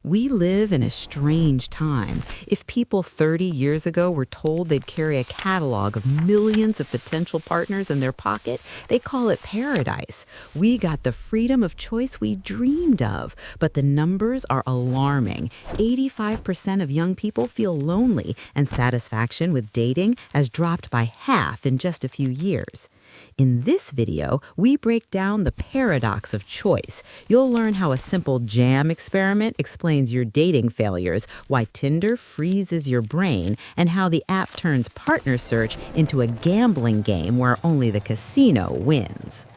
We live in a strange time. If people 30 years ago were told they'd carry a catalog of millions of potential partners in their pocket, they call it paradise. We got the freedom of choice we dreamed of, but the numbers are alarming. 85% of young people feel lonely, and satisfaction with dating has dropped by half in just a few years. In this video, we break down the paradox of choice. You'll learn how a simple jam experiment explains your dating failures, why Tinder freezes your brain, and how the app turns partner search into a gambling game where only the casino wins.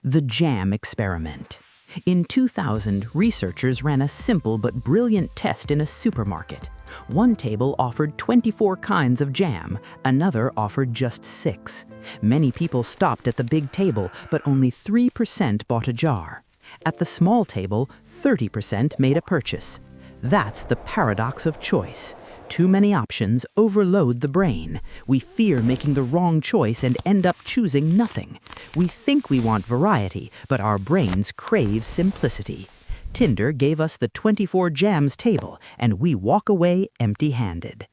The jam experiment. In 2000, researchers ran a simple but brilliant test in a supermarket. One table offered 24 kinds of jam, another offered just 6. Many people stopped at the big table, but only 3% bought a jar. At the small table, 30% made a purchase. That's the paradox of choice. Too many options overload the brain. We fear making the wrong choice and end up choosing nothing. We think we want variety, but our brains crave simplicity. Tinder gave us the 24 jams table, and we walk away empty-handed.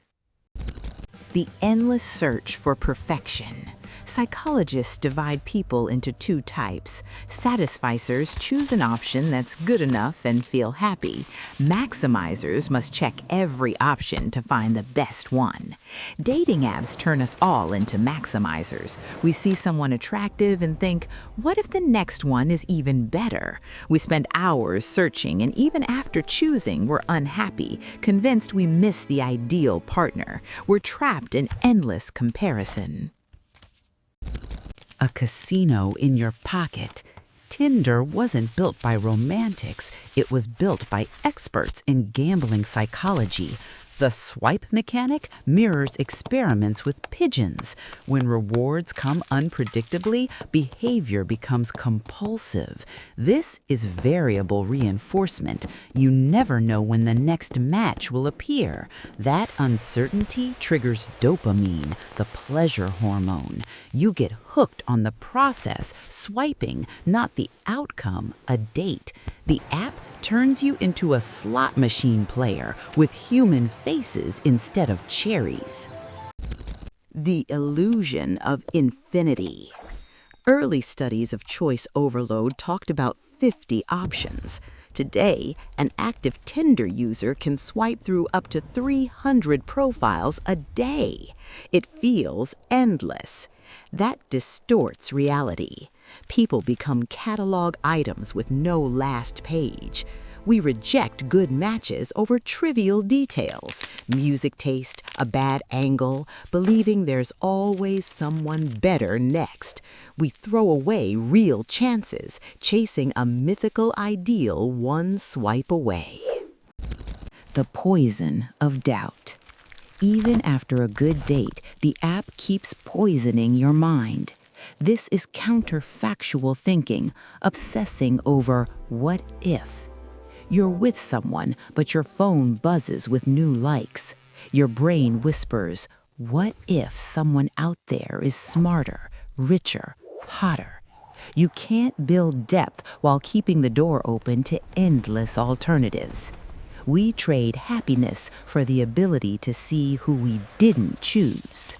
The endless search for perfection. Psychologists divide people into 2 types. Satisficers choose an option that's good enough and feel happy. Maximizers must check every option to find the best one. Dating apps turn us all into maximizers. We see someone attractive and think, what if the next one is even better? We spend hours searching, and even after choosing, we're unhappy, convinced we miss the ideal partner. We're trapped in endless comparison. A casino in your pocket. Tinder wasn't built by romantics. It was built by experts in gambling psychology. The swipe mechanic mirrors experiments with pigeons. When rewards come unpredictably, behavior becomes compulsive. This is variable reinforcement. You never know when the next match will appear. That uncertainty triggers dopamine, the pleasure hormone. You get hooked on the process, swiping, not the outcome, a date. The app turns you into a slot machine player with human faces instead of cherries. The illusion of infinity. Early studies of choice overload talked about 50 options. Today, an active Tinder user can swipe through up to 300 profiles a day. It feels endless. That distorts reality. People become catalog items with no last page. We reject good matches over trivial details, music taste, a bad angle, believing there's always someone better next. We throw away real chances, chasing a mythical ideal one swipe away. The poison of doubt. Even after a good date, the app keeps poisoning your mind. This is counterfactual thinking, obsessing over what if. You're with someone, but your phone buzzes with new likes. Your brain whispers, what if someone out there is smarter, richer, hotter? You can't build depth while keeping the door open to endless alternatives. We trade happiness for the ability to see who we didn't choose.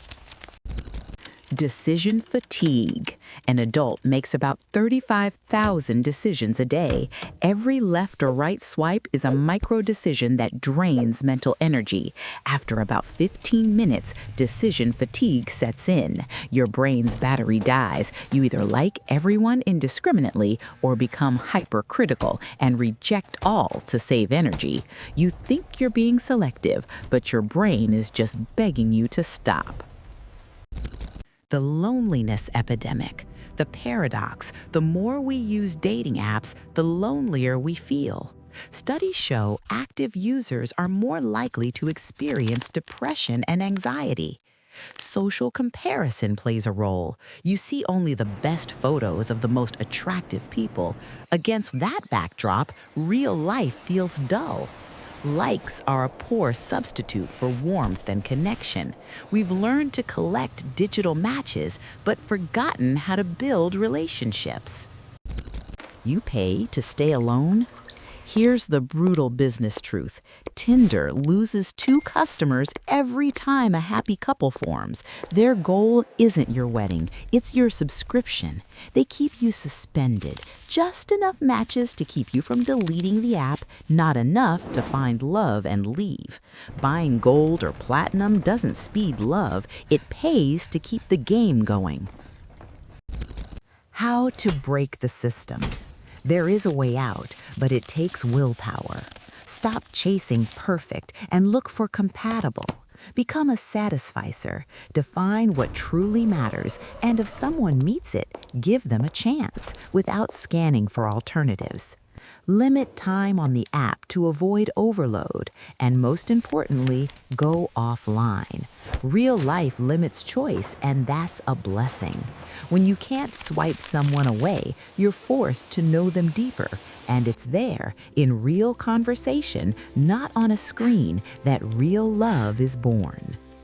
Decision fatigue. An adult makes about 35,000 decisions a day. Every left or right swipe is a micro decision that drains mental energy. After about 15 minutes, decision fatigue sets in. Your brain's battery dies. You either like everyone indiscriminately or become hypercritical and reject all to save energy. You think you're being selective, but your brain is just begging you to stop. The loneliness epidemic. The paradox, the more we use dating apps, the lonelier we feel. Studies show active users are more likely to experience depression and anxiety. Social comparison plays a role. You see only the best photos of the most attractive people. Against that backdrop, real life feels dull. Likes are a poor substitute for warmth and connection. We've learned to collect digital matches, but forgotten how to build relationships. You pay to stay alone? Here's the brutal business truth. Tinder loses 2 customers every time a happy couple forms. Their goal isn't your wedding, it's your subscription. They keep you suspended, just enough matches to keep you from deleting the app, not enough to find love and leave. Buying gold or platinum doesn't speed love, it pays to keep the game going. How to break the system. There is a way out, but it takes willpower. Stop chasing perfect and look for compatible. Become a satisficer. Define what truly matters, and if someone meets it, give them a chance without scanning for alternatives. Limit time on the app to avoid overload, and most importantly, go offline. Real life limits choice, and that's a blessing. When you can't swipe someone away, you're forced to know them deeper, and it's there, in real conversation, not on a screen, that real love is born.